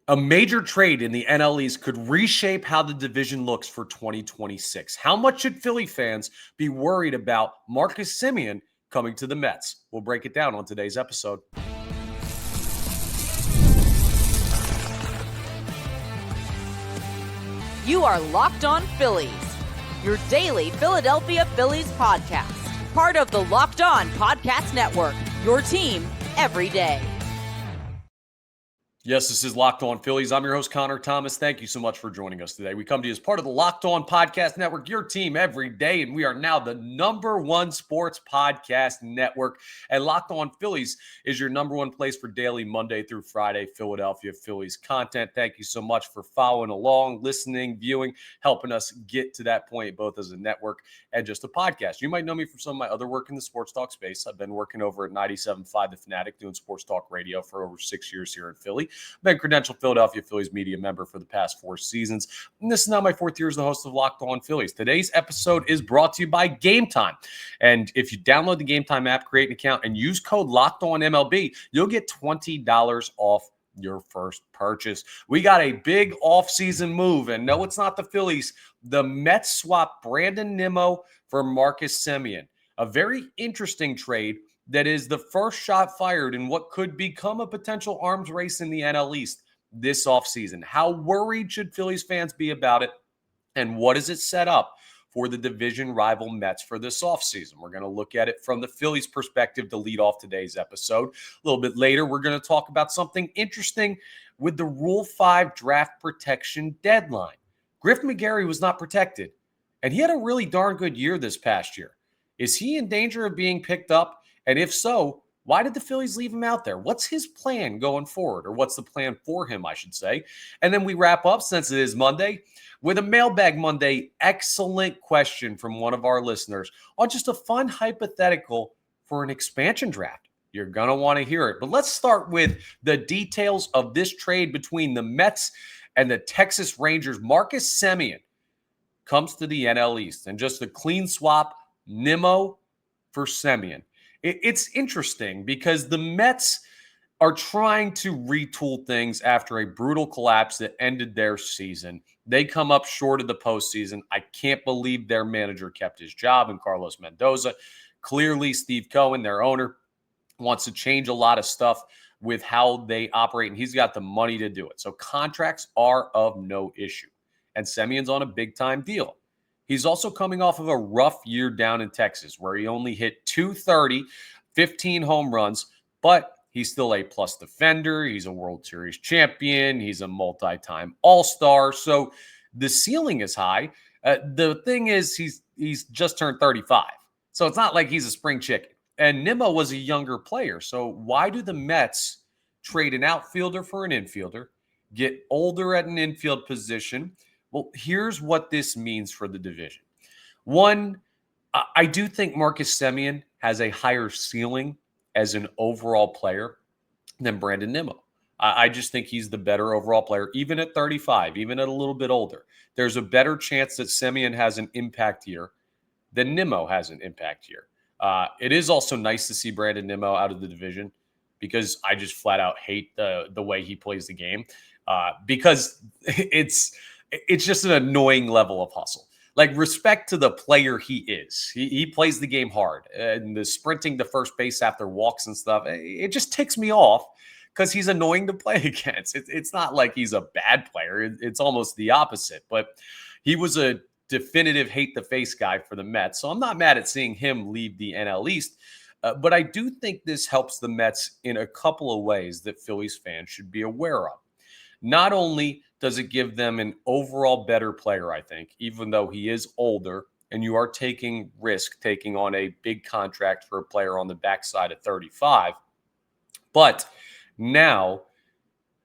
A major trade in the NL East could reshape how the division looks for 2026. How much should Philly fans be worried about Marcus Semien coming to the Mets? We'll break it down on today's episode. You are Locked On Phillies, your daily Philadelphia Phillies podcast. Part of the Locked On Podcast Network, your team every day. Yes, this is Locked On Phillies. I'm your host, Connor Thomas. Thank you so much for joining us today. We come to you as part of the Locked On Podcast Network, your team every day, and we are now the #1 sports podcast network. And Locked On Phillies is your #1 place for daily Monday through Friday Philadelphia Phillies content. Thank you so much for following along, listening, viewing, helping us get to that point, both as a network and just a podcast. You might know me from some of my other work in the sports talk space. I've been working over at 97.5 The Fanatic, doing sports talk radio for over 6 years here in Philly. I've been a credentialed Philadelphia Phillies media member for the past 4 seasons. And this is now my 4th year as the host of Locked On Phillies. Today's episode is brought to you by Game Time. And if you download the Game Time app, create an account, and use code LOCKEDONMLB, you'll get $20 off your first purchase. We got a big offseason move. And no, it's not the Phillies. The Mets swap Brandon Nimmo for Marcus Semien. A very interesting trade that is the first shot fired in what could become a potential arms race in the NL East this offseason. How worried should Phillies fans be about it? And what does it set up for the division rival Mets for this offseason? We're going to look at it from the Phillies' perspective to lead off today's episode. A little bit later, we're going to talk about something interesting with the Rule 5 draft protection deadline. Griff McGarry was not protected, and he had a really darn good year this past year. Is he in danger of being picked up? And if so, why did the Phillies leave him out there? What's his plan going forward? Or what's the plan for him, I should say? And then we wrap up, since it is Monday, with a Mailbag Monday excellent question from one of our listeners on just a fun hypothetical for an expansion draft. You're going to want to hear it. But let's start with the details of this trade between the Mets and the Texas Rangers. Marcus Semien comes to the NL East, and just a clean swap, Nimmo for Semien. It's interesting because the Mets are trying to retool things after a brutal collapse that ended their season. They come up short of the postseason. I can't believe their manager kept his job in Carlos Mendoza. Clearly, Steve Cohen, their owner, wants to change a lot of stuff with how they operate, and he's got the money to do it. So contracts are of no issue. And Semien's on a big-time deal. He's also coming off of a rough year down in Texas where he only hit .230, 15 home runs, but he's still a plus defender. He's a World Series champion. He's a multi-time All-Star. So the ceiling is high. The thing is, he's just turned 35. So it's not like he's a spring chicken. And Nimmo was a younger player. So why do the Mets trade an outfielder for an infielder, get older at an infield position? Well, here's what this means for the division. One, I do think Marcus Semien has a higher ceiling as an overall player than Brandon Nimmo. I just think he's the better overall player, even at 35, even at a little bit older. There's a better chance that Semien has an impact year than Nimmo has an impact year. It is also nice to see Brandon Nimmo out of the division because I just flat out hate the way he plays the game because it's just an annoying level of hustle. Like, respect to the player he is. He plays the game hard. And the sprinting to first base after walks and stuff, it just ticks me off because he's annoying to play against. It's not like he's a bad player. It's almost the opposite. But he was a definitive hate-the-face guy for the Mets. So I'm not mad at seeing him leave the NL East. But I do think this helps the Mets in a couple of ways that Phillies fans should be aware of. Not only does it give them an overall better player, I think, even though he is older and you are taking risk taking on a big contract for a player on the backside of 35. But now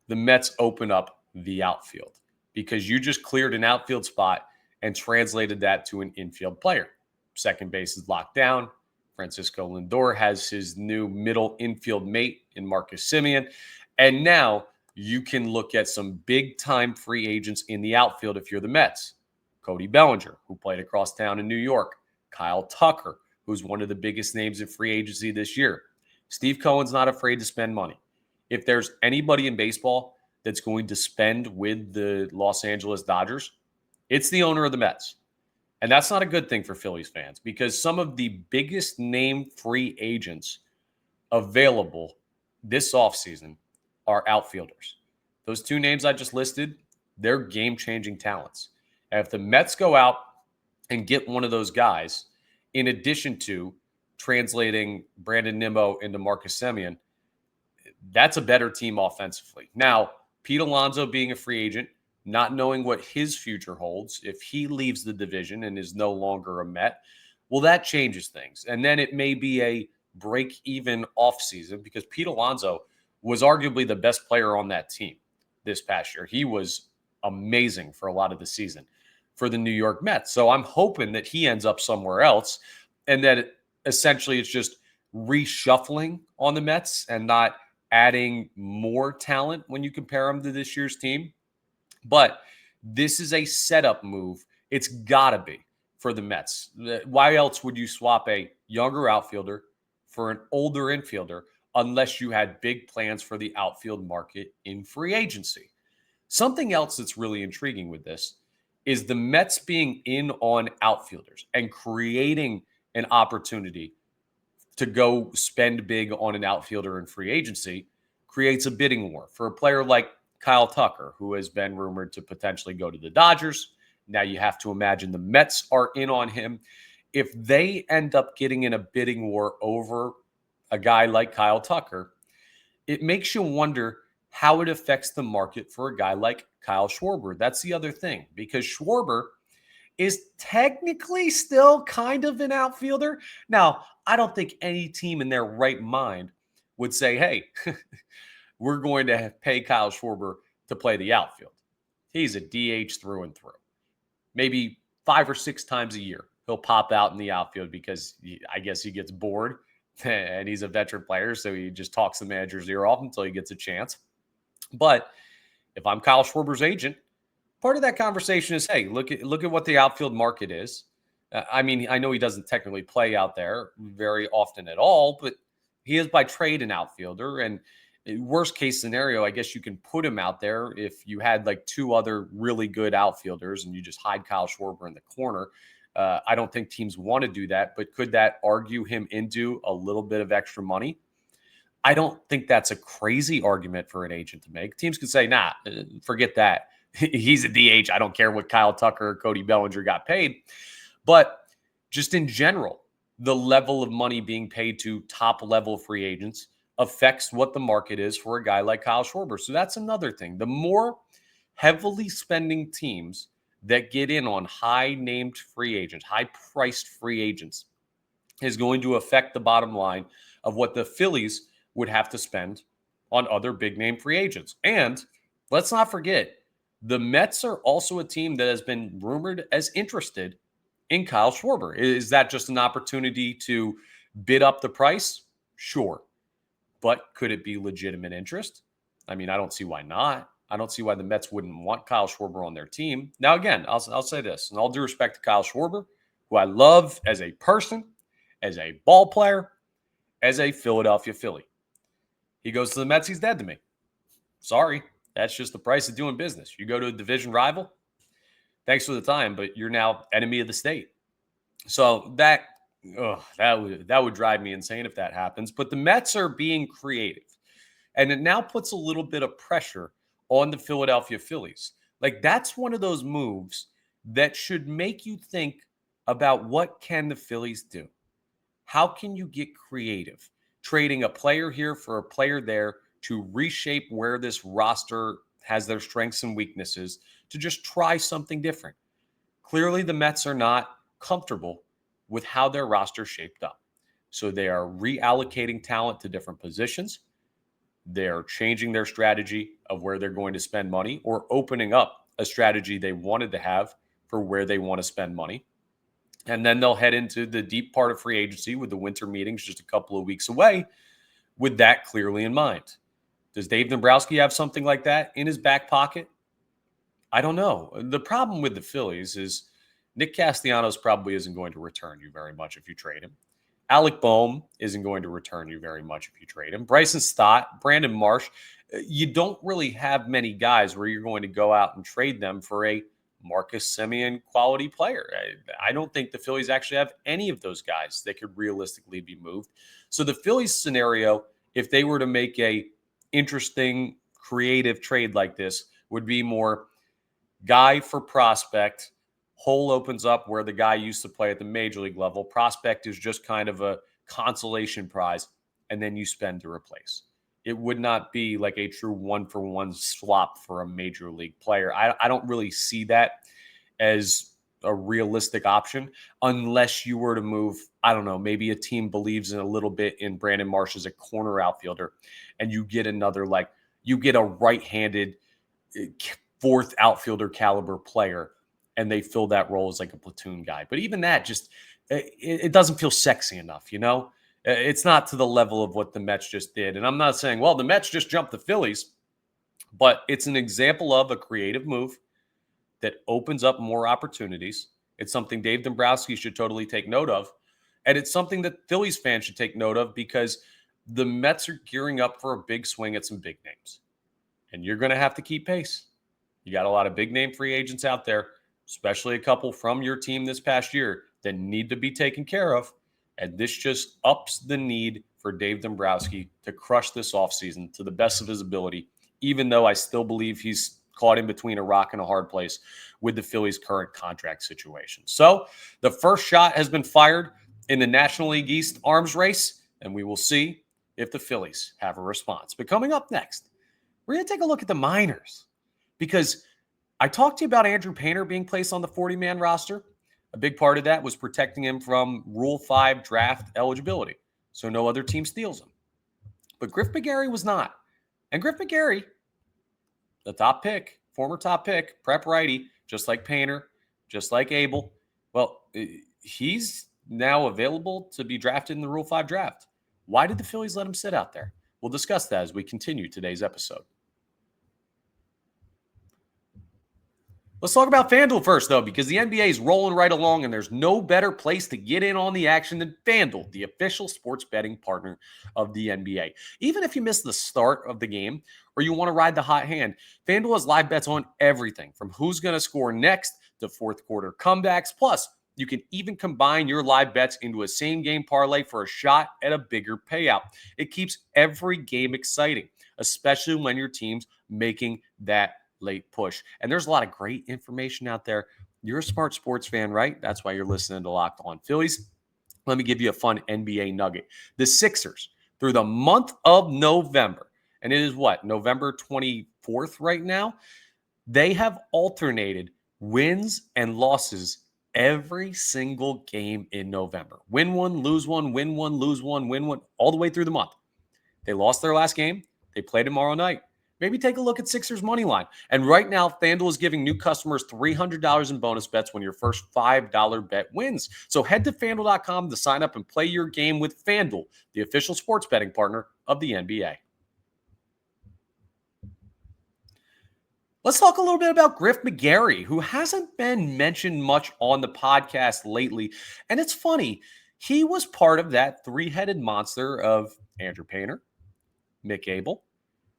the Mets open up the outfield because you just cleared an outfield spot and translated that to an infield player. Second base is locked down. Francisco Lindor has his new middle infield mate in Marcus Semien. And now you can look at some big-time free agents in the outfield if you're the Mets. Cody Bellinger, who played across town in New York. Kyle Tucker, who's one of the biggest names in free agency this year. Steve Cohen's not afraid to spend money. If there's anybody in baseball that's going to spend with the Los Angeles Dodgers, it's the owner of the Mets. And that's not a good thing for Phillies fans because some of the biggest name free agents available this offseason are outfielders. Those two names I just listed, they're game-changing talents. And if the Mets go out and get one of those guys, in addition to translating Brandon Nimmo into Marcus Semien, that's a better team offensively. Now, Pete Alonso being a free agent, not knowing what his future holds, if he leaves the division and is no longer a Met, well, that changes things. And then it may be a break-even offseason because Pete Alonso was arguably the best player on that team this past year. He was amazing for a lot of the season for the New York Mets. So I'm hoping that he ends up somewhere else and that essentially it's just reshuffling on the Mets and not adding more talent when you compare them to this year's team. But this is a setup move. It's got to be for the Mets. Why else would you swap a younger outfielder for an older infielder unless you had big plans for the outfield market in free agency? Something else that's really intriguing with this is the Mets being in on outfielders and creating an opportunity to go spend big on an outfielder in free agency creates a bidding war for a player like Kyle Tucker, who has been rumored to potentially go to the Dodgers. Now you have to imagine the Mets are in on him. If they end up getting in a bidding war over a guy like Kyle Tucker, it makes you wonder how it affects the market for a guy like Kyle Schwarber. That's the other thing, because Schwarber is technically still kind of an outfielder. Now, I don't think any team in their right mind would say, hey, we're going to pay Kyle Schwarber to play the outfield. He's a DH through and through. Maybe 5 or 6 times a year, he'll pop out in the outfield because I guess he gets bored and he's a veteran player. So he just talks the manager's ear off until he gets a chance. But if I'm Kyle Schwarber's agent, part of that conversation is, hey, look at what the outfield market is. I mean, I know he doesn't technically play out there very often at all, but he is by trade an outfielder. And worst case scenario, I guess you can put him out there if you had like 2 other really good outfielders and you just hide Kyle Schwarber in the corner. I don't think teams want to do that, but could that argue him into a little bit of extra money? I don't think that's a crazy argument for an agent to make. Teams could say, nah, forget that. He's a DH. I don't care what Kyle Tucker or Cody Bellinger got paid. But just in general, the level of money being paid to top-level free agents affects what the market is for a guy like Kyle Schwarber. So that's another thing. The more heavily spending teams that get in on high-named free agents, high-priced free agents, is going to affect the bottom line of what the Phillies would have to spend on other big-name free agents. And let's not forget, the Mets are also a team that has been rumored as interested in Kyle Schwarber. Is that just an opportunity to bid up the price? Sure. But could it be legitimate interest? I mean, I don't see why not. I don't see why the Mets wouldn't want Kyle Schwarber on their team. Now, again, I'll say this, and all due respect to Kyle Schwarber, who I love as a person, as a ball player, as a Philadelphia Philly. He goes to the Mets, he's dead to me. Sorry. That's just the price of doing business. You go to a division rival, thanks for the time, but you're now enemy of the state. So that would drive me insane if that happens. But the Mets are being creative, and it now puts a little bit of pressure on the Philadelphia Phillies. Like, that's one of those moves that should make you think about what can the Phillies do? How can you get creative? Trading a player here for a player there to reshape where this roster has their strengths and weaknesses, to just try something different. Clearly, the Mets are not comfortable with how their roster shaped up. So they are reallocating talent to different positions. They're changing their strategy of where they're going to spend money, or opening up a strategy they wanted to have for where they want to spend money. And then they'll head into the deep part of free agency with the winter meetings just a couple of weeks away with that clearly in mind. Does Dave Dombrowski have something like that in his back pocket? I don't know. The problem with the Phillies is Nick Castellanos probably isn't going to return you very much if you trade him. Alec Boehm isn't going to return you very much if you trade him. Bryson Stott, Brandon Marsh, you don't really have many guys where you're going to go out and trade them for a Marcus Semien quality player. I don't think the Phillies actually have any of those guys that could realistically be moved. So the Phillies scenario, if they were to make a interesting, creative trade like this, would be more guy for prospect. Hole opens up where the guy used to play at the major league level. Prospect is just kind of a consolation prize, and then you spend to replace. It would not be like a true one-for-one swap for a major league player. I don't really see that as a realistic option unless you were to move, I don't know, maybe a team believes in a little bit in Brandon Marsh as a corner outfielder, and you get you get a right-handed fourth outfielder caliber player, and they fill that role as like a platoon guy. But even that it doesn't feel sexy enough, It's not to the level of what the Mets just did. And I'm not saying, well, the Mets just jumped the Phillies, but it's an example of a creative move that opens up more opportunities. It's something Dave Dombrowski should totally take note of. And it's something that Phillies fans should take note of because the Mets are gearing up for a big swing at some big names. And you're going to have to keep pace. You got a lot of big name free agents out there, especially a couple from your team this past year that need to be taken care of. And this just ups the need for Dave Dombrowski to crush this offseason to the best of his ability, even though I still believe he's caught in between a rock and a hard place with the Phillies' current contract situation. So the first shot has been fired in the National League East arms race, and we will see if the Phillies have a response. But coming up next, we're going to take a look at the minors because I talked to you about Andrew Painter being placed on the 40-man roster. A big part of that was protecting him from Rule 5 draft eligibility, so no other team steals him. But Griff McGarry was not. And Griff McGarry, the top pick, former top pick, prep righty, just like Painter, just like Abel, well, he's now available to be drafted in the Rule 5 draft. Why did the Phillies let him sit out there? We'll discuss that as we continue today's episode. Let's talk about FanDuel first, though, because the NBA is rolling right along, and there's no better place to get in on the action than FanDuel, the official sports betting partner of the NBA. Even if you miss the start of the game or you want to ride the hot hand, FanDuel has live bets on everything from who's going to score next to fourth quarter comebacks. Plus, you can even combine your live bets into a same-game parlay for a shot at a bigger payout. It keeps every game exciting, especially when your team's making that late push. And there's a lot of great information out there. You're a smart sports fan, right? That's why you're listening to Locked On Phillies. Let me give you a fun NBA nugget. The Sixers, through the month of November, and it is what, November 24th right now, they have alternated wins and losses every single game in November. Win one, lose one, win one, lose one, win one, all the way through the month. They lost their last game. They play tomorrow night. Maybe take a look at Sixers money line. And right now, FanDuel is giving new customers $300 in bonus bets when your first $5 bet wins. So head to FanDuel.com to sign up and play your game with FanDuel, the official sports betting partner of the NBA. Let's talk a little bit about Griff McGarry, who hasn't been mentioned much on the podcast lately. And it's funny, he was part of that three-headed monster of Andrew Painter, Mick Abel,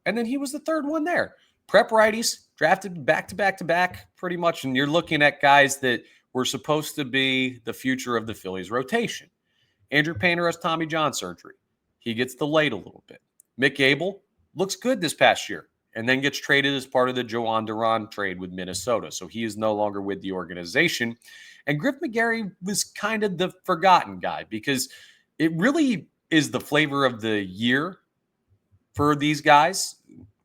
and then he was the third one there. Prep righties, drafted back-to-back pretty much. And you're looking at guys that were supposed to be the future of the Phillies rotation. Andrew Painter has Tommy John surgery. He gets delayed a little bit. Mick Abel looks good this past year and then gets traded as part of the Joan Duran trade with Minnesota. So he is no longer with the organization. And Griff McGarry was kind of the forgotten guy because it really is the flavor of the year for these guys.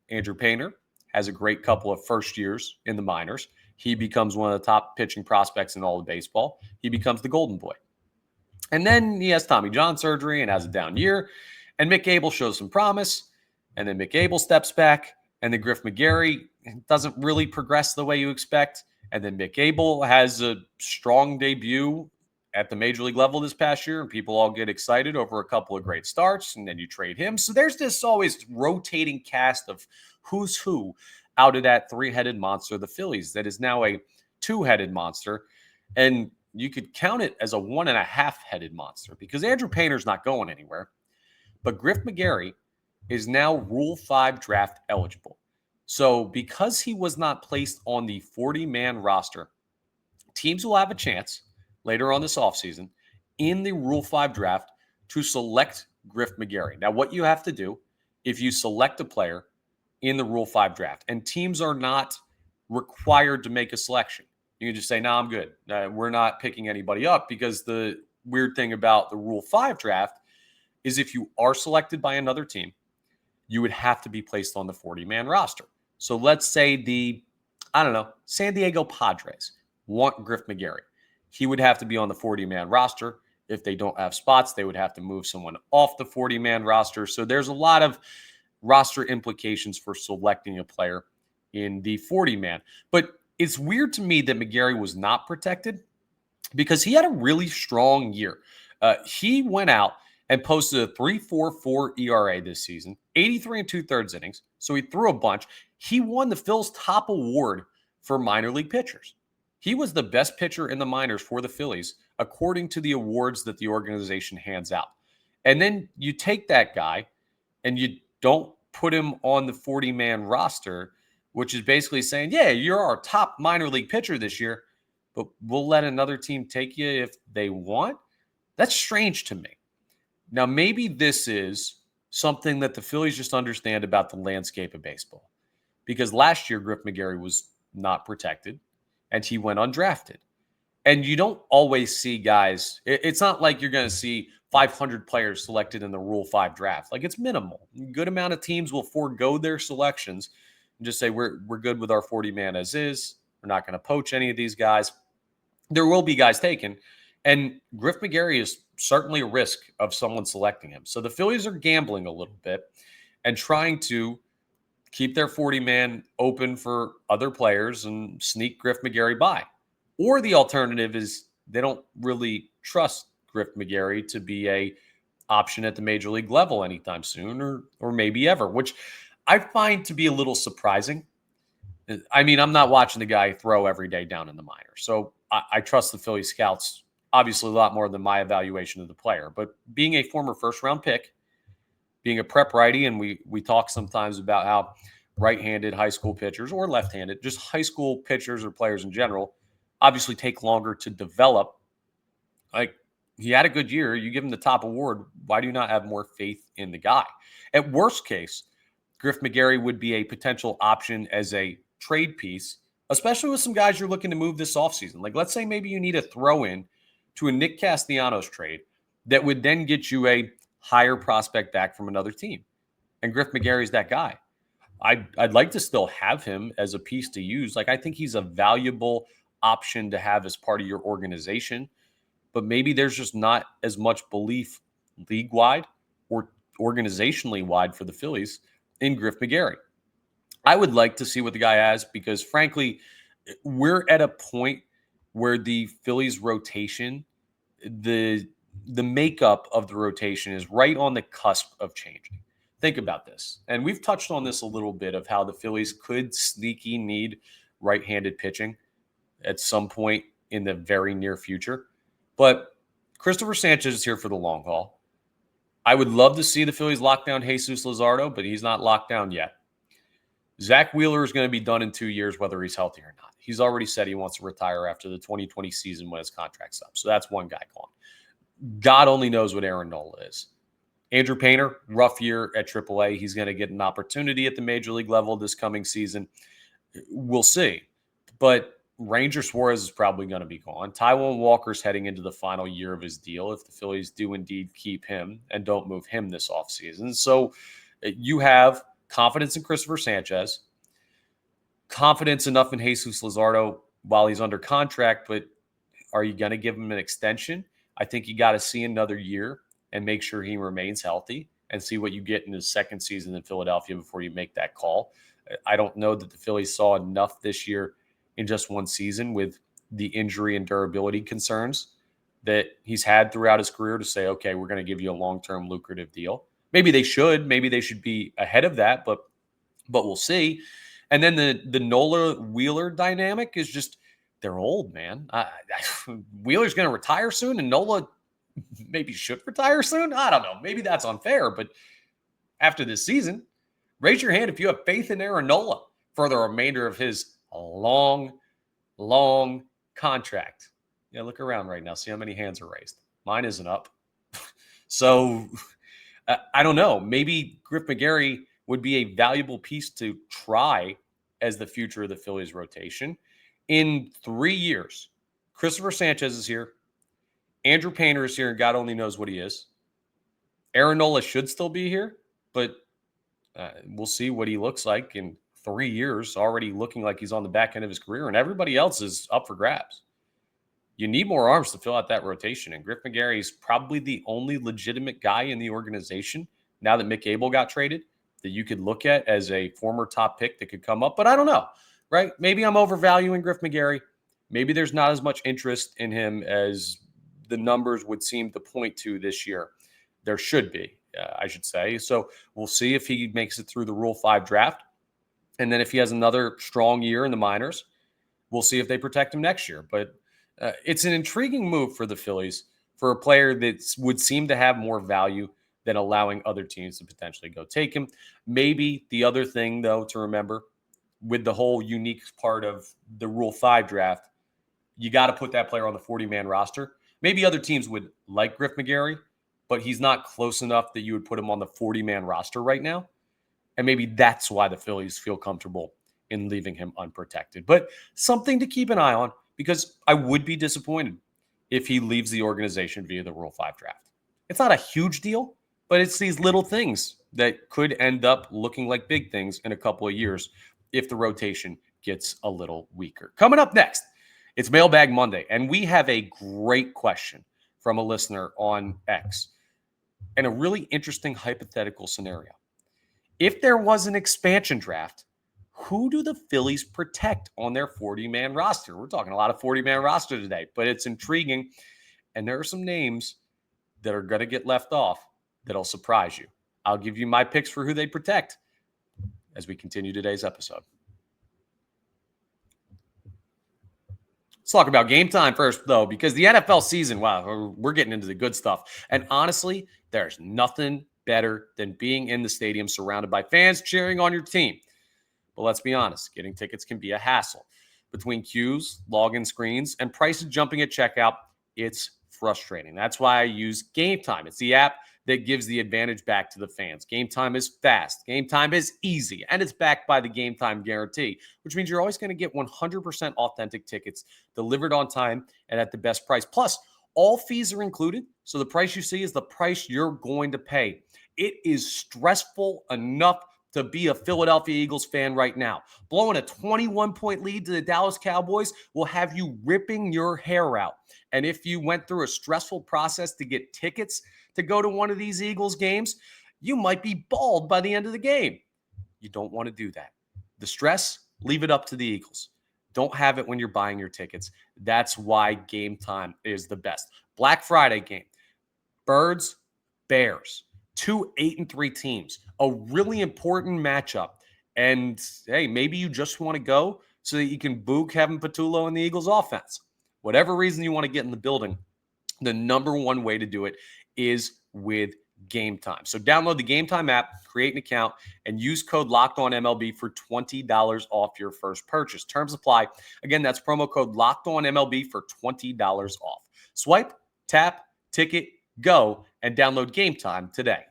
Andrew Painter has a great couple of first years in the minors. He becomes one of the top pitching prospects in all of baseball. He becomes the golden boy. And then he has Tommy John surgery and has a down year. And Mick Abel shows some promise. And then Mick Abel steps back. And then Griff McGarry doesn't really progress the way you expect. And then Mick Abel has a strong debut at the major league level this past year, and people all get excited over a couple of great starts, and then you trade him. So there's this always rotating cast of who's who out of that three-headed monster, the Phillies, that is now a two-headed monster. And you could count it as a 1.5-headed monster because Andrew Painter's not going anywhere. But Griff McGarry is now Rule 5 draft eligible. So because he was not placed on the 40-man roster, teams will have a chance later on this offseason in the Rule 5 draft to select Griff McGarry. Now, what you have to do if you select a player in the Rule 5 draft, and teams are not required to make a selection. You can just say, no, I'm good. We're not picking anybody up, because the weird thing about the Rule 5 draft is if you are selected by another team, you would have to be placed on the 40-man roster. So let's say San Diego Padres want Griff McGarry. He would have to be on the 40-man roster. If they don't have spots, they would have to move someone off the 40-man roster. So there's a lot of roster implications for selecting a player in the 40-man. But it's weird to me that McGarry was not protected because he had a really strong year. He went out and posted a 3.44 ERA this season, 83 2/3 innings. So he threw a bunch. He won the Phil's top award for minor league pitchers. He was the best pitcher in the minors for the Phillies, according to the awards that the organization hands out. And then you take that guy and you don't put him on the 40-man roster, which is basically saying, yeah, you're our top minor league pitcher this year, but we'll let another team take you if they want. That's strange to me. Now, maybe this is something that the Phillies just understand about the landscape of baseball, because last year Griff McGarry was not protected and he went undrafted. And you don't always see guys. It's not like you're going to see 500 players selected in the Rule 5 draft. Like, it's minimal. A good amount of teams will forego their selections and just say, we're good with our 40-man as is. We're not going to poach any of these guys. There will be guys taken. And Griff McGarry is certainly a risk of someone selecting him. So the Phillies are gambling a little bit and trying to keep their 40-man open for other players and sneak Griff McGarry by. Or the alternative is they don't really trust Griff McGarry to be a option at the major league level anytime soon, or maybe ever, which I find to be a little surprising. I mean, I'm not watching the guy throw every day down in the minors. So I trust the Philly scouts obviously a lot more than my evaluation of the player. But being a former first-round pick, being a prep righty, and we talk sometimes about how right-handed high school pitchers, or left-handed, just high school pitchers or players in general, obviously take longer to develop. Like, he had a good year. You give him the top award. Why do you not have more faith in the guy? At worst case, Griff McGarry would be a potential option as a trade piece, especially with some guys you're looking to move this offseason. Like, let's say maybe you need a throw-in to a Nick Castellanos trade that would then get you a higher prospect back from another team. And Griff McGarry's that guy. I'd like to still have him as a piece to use. Like, I think he's a valuable option to have as part of your organization, but maybe there's just not as much belief league-wide or organizationally wide for the Phillies in Griff McGarry. I would like to see what the guy has, because frankly, we're at a point where the Phillies rotation, the makeup of the rotation is right on the cusp of changing. Think about this. And we've touched on this a little bit, of how the Phillies could sneaky need right-handed pitching at some point in the very near future. But Christopher Sanchez is here for the long haul. I would love to see the Phillies lock down Jesus Luzardo, but he's not locked down yet. Zach Wheeler is going to be done in 2 years, whether he's healthy or not. He's already said he wants to retire after the 2020 season when his contract's up. So that's one guy gone. God only knows what Aaron Nola is. Andrew Painter, rough year at AAA. He's going to get an opportunity at the major league level this coming season. We'll see. But Ranger Suarez is probably going to be gone. Taijuan Walker's heading into the final year of his deal, if the Phillies do indeed keep him and don't move him this offseason. So you have confidence in Christopher Sanchez, confidence enough in Jesus Luzardo while he's under contract, but are you going to give him an extension? I think you got to see another year and make sure he remains healthy and see what you get in his second season in Philadelphia before you make that call. I don't know that the Phillies saw enough this year in just one season with the injury and durability concerns that he's had throughout his career to say, okay, we're going to give you a long-term lucrative deal. Maybe they should be ahead of that, but we'll see. And then the Nola Wheeler dynamic is just, they're old, man. Wheeler's going to retire soon, and Nola maybe should retire soon. I don't know. Maybe that's unfair, but after this season, raise your hand if you have faith in Aaron Nola for the remainder of his long contract. Yeah, look around right now. See how many hands are raised. Mine isn't up. So I don't know. Maybe Griff McGarry would be a valuable piece to try as the future of the Phillies rotation. In 3 years, Christopher Sanchez is here. Andrew Painter is here, and God only knows what he is. Aaron Nola should still be here, but we'll see what he looks like in 3 years, already looking like he's on the back end of his career, and everybody else is up for grabs. You need more arms to fill out that rotation, and Griff McGarry is probably the only legitimate guy in the organization now that Mick Abel got traded that you could look at as a former top pick that could come up, but I don't know. Right? Maybe I'm overvaluing Griff McGarry. Maybe there's not as much interest in him as the numbers would seem to point to this year. There should be, I should say. So we'll see if he makes it through the Rule 5 draft. And then if he has another strong year in the minors, we'll see if they protect him next year. But it's an intriguing move for the Phillies for a player that would seem to have more value than allowing other teams to potentially go take him. Maybe the other thing, though, to remember, with the whole unique part of the Rule 5 draft, you got to put that player on the 40-man roster. Maybe other teams would like Griff McGarry, but he's not close enough that you would put him on the 40-man roster right now. And maybe that's why the Phillies feel comfortable in leaving him unprotected. But something to keep an eye on, because I would be disappointed if he leaves the organization via the Rule 5 draft. It's not a huge deal, but it's these little things that could end up looking like big things in a couple of years if the rotation gets a little weaker. Coming up next, it's Mailbag Monday, and we have a great question from a listener on X and a really interesting hypothetical scenario. If there was an expansion draft, who do the Phillies protect on their 40-man roster? We're talking a lot of 40-man roster today, but it's intriguing, and there are some names that are going to get left off that'll surprise you. I'll give you my picks for who they protect as we continue today's episode. Let's talk about game time first, though, because the NFL season, wow, we're getting into the good stuff. And honestly, there's nothing better than being in the stadium surrounded by fans cheering on your team. But let's be honest, getting tickets can be a hassle. Between queues, login screens, and prices jumping at checkout, it's frustrating. That's why I use Game Time. It's the app that gives the advantage back to the fans. Game Time is fast. Game Time is easy. And it's backed by the Game Time guarantee, which means you're always going to get 100% authentic tickets delivered on time and at the best price. Plus, all fees are included, so the price you see is the price you're going to pay. It is stressful enough to be a Philadelphia Eagles fan right now. Blowing a 21-point lead to the Dallas Cowboys will have you ripping your hair out. And if you went through a stressful process to get tickets to go to one of these Eagles games, you might be bald by the end of the game. You don't want to do that. The stress, leave it up to the Eagles. Don't have it when you're buying your tickets. That's why Game Time is the best. Black Friday game. Birds, Bears. 2 8-3 teams. A really important matchup. And, hey, maybe you just want to go so that you can boo Kevin Patullo and the Eagles offense. Whatever reason you want to get in the building, the number one way to do it is with Game Time. So download the Game Time app, create an account, and use code LOCKEDONMLB for $20 off your first purchase. Terms apply. Again, that's promo code LOCKEDONMLB for $20 off. Swipe, tap, ticket, go, and download Game Time today.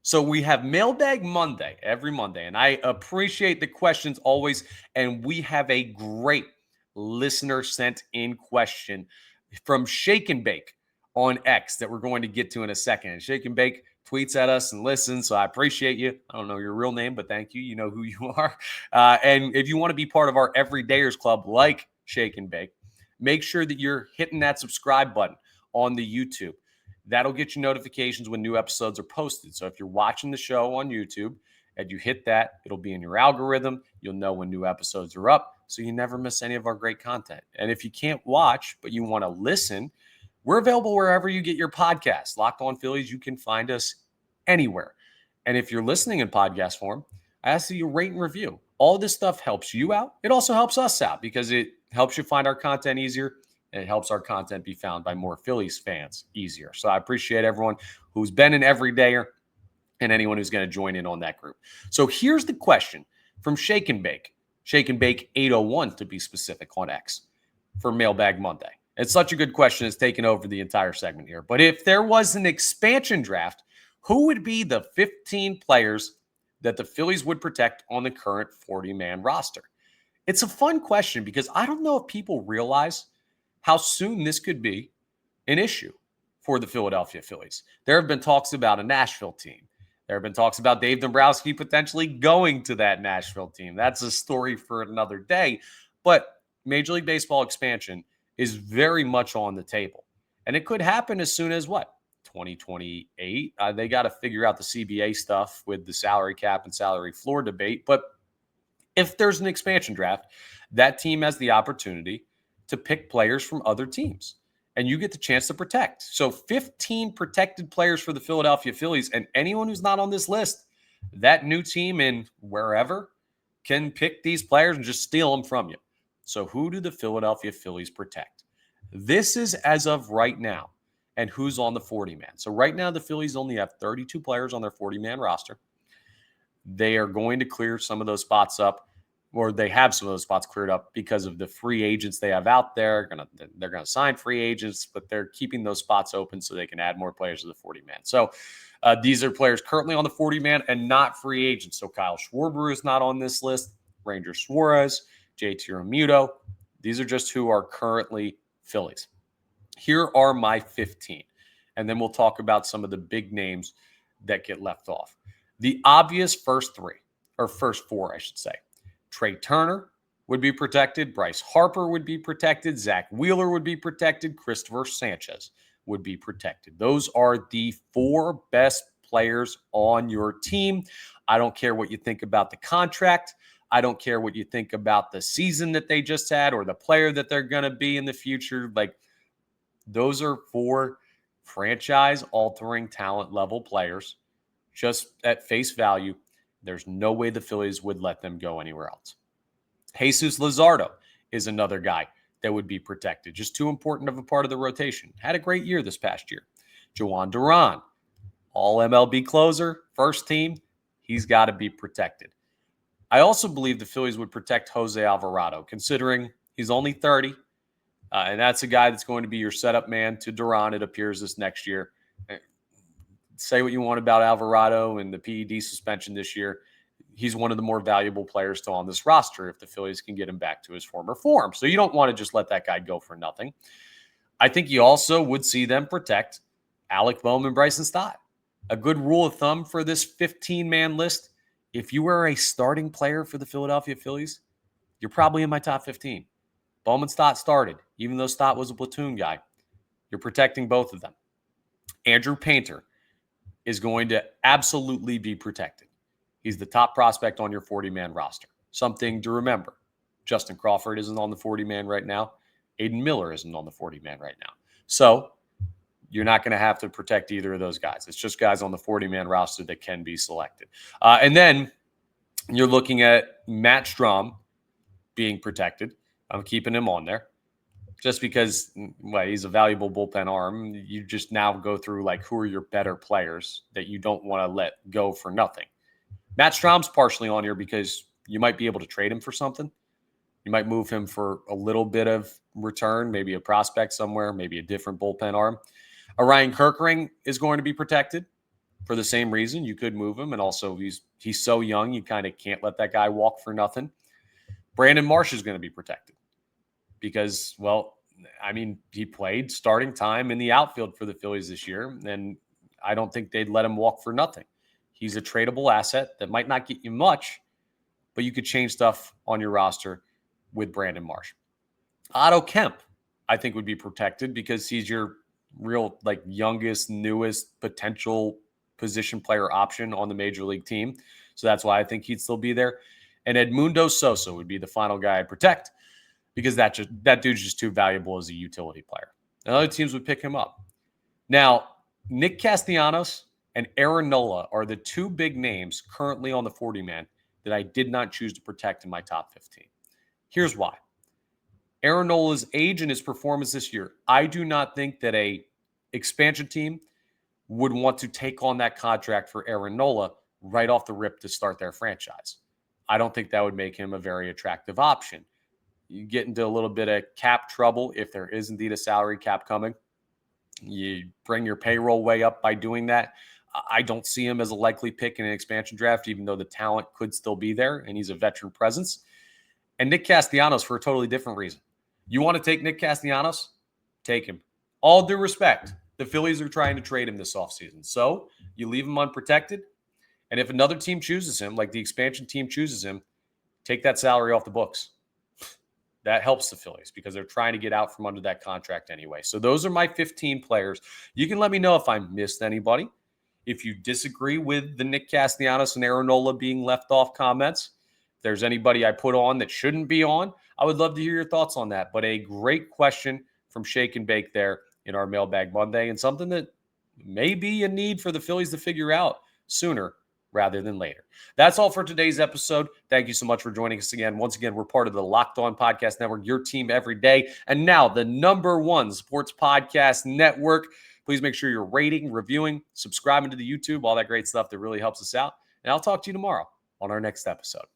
So we have Mailbag Monday every Monday, and I appreciate the questions always. And we have a great listener sent in question from Shake and Bake on X that we're going to get to in a second. And Shake and Bake tweets at us and listens, so I appreciate you. I don't know your real name, but thank you. You know who you are. And if you want to be part of our Everydayers Club like Shake and Bake, make sure that you're hitting that subscribe button on the YouTube. That'll get you notifications when new episodes are posted. So if you're watching the show on YouTube and you hit that, it'll be in your algorithm. You'll know when new episodes are up, so you never miss any of our great content. And if you can't watch, but you want to listen, we're available wherever you get your podcasts. Locked On Phillies, you can find us anywhere. And if you're listening in podcast form, I ask that you rate and review. All this stuff helps you out. It also helps us out because it helps you find our content easier, and it helps our content be found by more Phillies fans easier. So I appreciate everyone who's been an everydayer and anyone who's going to join in on that group. So here's the question from Shake and Bake 801 to be specific on X for Mailbag Monday. It's such a good question. It's taken over the entire segment here. But if there was an expansion draft, who would be the 15 players that the Phillies would protect on the current 40-man roster? It's a fun question because I don't know if people realize how soon this could be an issue for the Philadelphia Phillies. There have been talks about a Nashville team. There have been talks about Dave Dombrowski potentially going to that Nashville team. That's a story for another day. But Major League Baseball expansion is very much on the table. And it could happen as soon as what? 2028. They got to figure out the CBA stuff with the salary cap and salary floor debate. But if there's an expansion draft, that team has the opportunity to pick players from other teams. And you get the chance to protect. So 15 protected players for the Philadelphia Phillies. And anyone who's not on this list, that new team in wherever can pick these players and just steal them from you. So who do the Philadelphia Phillies protect? This is as of right now. And who's on the 40-man. So right now, the Phillies only have 32 players on their 40-man roster. They are going to clear some of those spots up, or they have some of those spots cleared up because of the free agents they have out there. They're going to sign free agents, but they're keeping those spots open so they can add more players to the 40-man. So these are players currently on the 40-man and not free agents. So Kyle Schwarber is not on this list. Ranger Suarez, JT Realmuto. These are just who are currently Phillies. Here are my 15, and then we'll talk about some of the big names that get left off. The obvious first four, I should say. Trey Turner would be protected. Bryce Harper would be protected. Zach Wheeler would be protected. Christopher Sanchez would be protected. Those are the four best players on your team. I don't care what you think about the contract. I don't care what you think about the season that they just had or the player that they're going to be in the future. Those are four franchise-altering talent level players. Just at face value, there's no way the Phillies would let them go anywhere else. Jesus Luzardo is another guy that would be protected. Just too important of a part of the rotation. Had a great year this past year. Juan Duran, all MLB closer, first team. He's got to be protected. I also believe the Phillies would protect Jose Alvarado, considering he's only 30. And that's a guy that's going to be your setup man to Duran, it appears, this next year. Say what you want about Alvarado and the PED suspension this year. He's one of the more valuable players still on this roster if the Phillies can get him back to his former form. So you don't want to just let that guy go for nothing. I think you also would see them protect Alec Bohm and Bryson Stott. A good rule of thumb for this 15-man list, if you were a starting player for the Philadelphia Phillies, you're probably in my top 15. Bowman Stott started, even though Stott was a platoon guy. You're protecting both of them. Andrew Painter is going to absolutely be protected. He's the top prospect on your 40-man roster. Something to remember. Justin Crawford isn't on the 40-man right now. Aiden Miller isn't on the 40-man right now. So you're not going to have to protect either of those guys. It's just guys on the 40-man roster that can be selected. And then you're looking at Matt Strom being protected. I'm keeping him on there just because, he's a valuable bullpen arm. You just now go through who are your better players that you don't want to let go for nothing. Matt Strom's partially on here because you might be able to trade him for something. You might move him for a little bit of return, maybe a prospect somewhere, maybe a different bullpen arm. Ryan Kerkering is going to be protected for the same reason. You could move him, and also he's so young, you kind of can't let that guy walk for nothing. Brandon Marsh is going to be protected because, he played starting time in the outfield for the Phillies this year, and I don't think they'd let him walk for nothing. He's a tradable asset that might not get you much, but you could change stuff on your roster with Brandon Marsh. Otto Kemp, I think, would be protected because he's your real, youngest, newest potential position player option on the major league team. So that's why I think he'd still be there. And Edmundo Sosa would be the final guy I'd protect because that dude's just too valuable as a utility player. And other teams would pick him up. Now, Nick Castellanos and Aaron Nola are the two big names currently on the 40-man that I did not choose to protect in my top 15. Here's why. Aaron Nola's age and his performance this year. I do not think that a expansion team would want to take on that contract for Aaron Nola right off the rip to start their franchise. I don't think that would make him a very attractive option. You get into a little bit of cap trouble if there is indeed a salary cap coming. You bring your payroll way up by doing that. I don't see him as a likely pick in an expansion draft, even though the talent could still be there and he's a veteran presence. And Nick Castellanos for a totally different reason. You want to take Nick Castellanos? Take him. All due respect, the Phillies are trying to trade him this offseason. So you leave him unprotected. And if another team chooses him, like the expansion team chooses him, take that salary off the books. That helps the Phillies because they're trying to get out from under that contract anyway. So those are my 15 players. You can let me know if I missed anybody. If you disagree with the Nick Castellanos and Aaron Nola being left off comments, if there's anybody I put on that shouldn't be on, I would love to hear your thoughts on that. But a great question from Shake and Bake there in our Mailbag Monday, and something that may be a need for the Phillies to figure out sooner rather than later. That's all for today's episode. Thank you so much for joining us again. Once again, we're part of the Locked On Podcast Network, your team every day, and now the #1 sports podcast network. Please make sure you're rating, reviewing, subscribing to the YouTube, all that great stuff that really helps us out. And I'll talk to you tomorrow on our next episode.